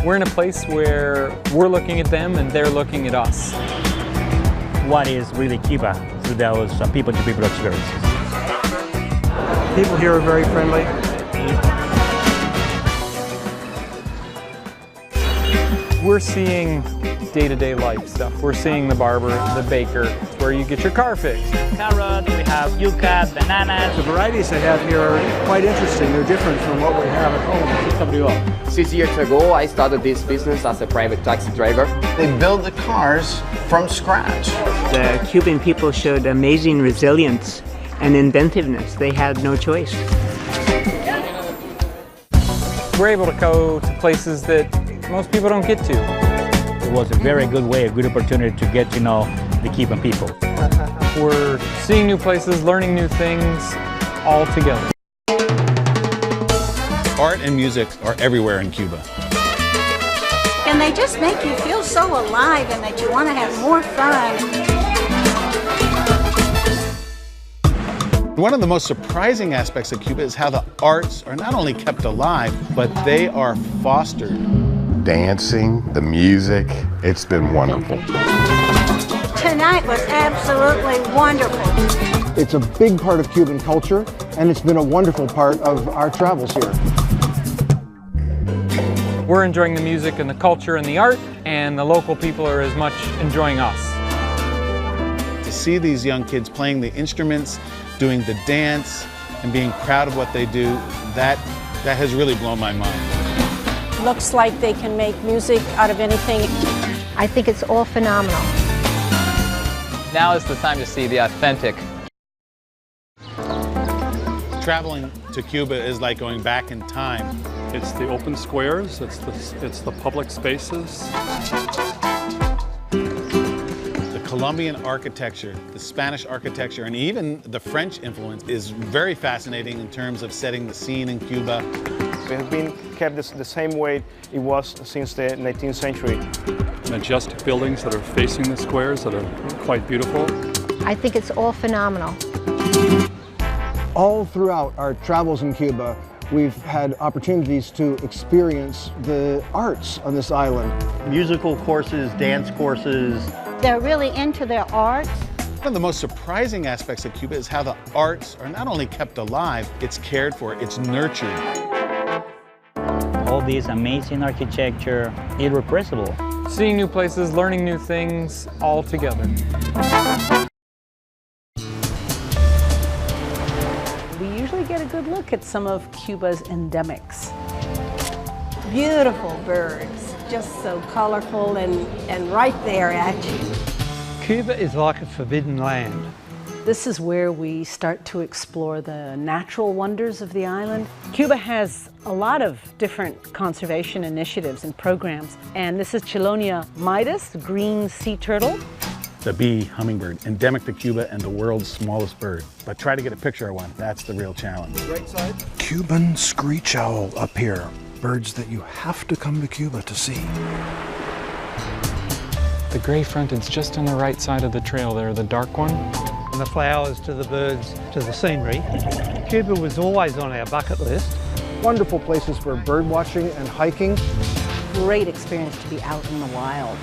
We're in a place where we're looking at them and they're looking at us. What is really Cuba through those people-to-people experiences? People here are very friendly. We're seeing day-to-day life stuff. We're seeing the barber, the baker, where you get your car fixed. Carrots, we have yuca, bananas. The varieties they have here are quite interesting. They're different from what we have at home. 6 years ago, I started this business as a private taxi driver. They build the cars from scratch. The Cuban people showed amazing resilience and inventiveness. They had no choice. We're able to go to places that most people don't get to. It was a very good way, a good opportunity to get to know the Cuban people. We're seeing new places, learning new things, all together. Art and music are everywhere in Cuba. And they just make you feel so alive and that you want to have more fun. One of the most surprising aspects of Cuba is how the arts are not only kept alive, but they are fostered. Dancing, the music, it's been wonderful. Tonight was absolutely wonderful. It's a big part of Cuban culture, and it's been a wonderful part of our travels here. We're enjoying the music and the culture and the art, and the local people are as much enjoying us. To see these young kids playing the instruments, doing the dance, and being proud of what they do, that has really blown my mind. Looks like they can make music out of anything. I think it's all phenomenal. Now is the time to see the authentic. Traveling to Cuba is like going back in time. It's the open squares, it's the public spaces. The Colombian architecture, the Spanish architecture, and even the French influence is very fascinating in terms of setting the scene in Cuba. It has been kept the same way it was since the 19th century. Majestic buildings that are facing the squares that are quite beautiful. I think it's all phenomenal. All throughout our travels in Cuba, we've had opportunities to experience the arts on this island. Musical courses, dance courses. They're really into their art. One of the most surprising aspects of Cuba is how the arts are not only kept alive, it's cared for, it's nurtured. All this amazing architecture, irrepressible. Seeing new places, learning new things, all together. We usually get a good look at some of Cuba's endemics. Beautiful birds, just so colorful and right there at you. Cuba is like a forbidden land. This is where we start to explore the natural wonders of the island. Cuba has a lot of different conservation initiatives and programs, and this is Chelonia mitis, the green sea turtle. The bee hummingbird, endemic to Cuba and the world's smallest bird. But try to get a picture of one, that's the real challenge. Right side. Cuban screech owl up here. Birds that you have to come to Cuba to see. The gray fronted's just on the right side of the trail there, the dark one. From the flowers to the birds to the scenery. Cuba was always on our bucket list. Wonderful places for bird watching and hiking. Great experience to be out in the wild.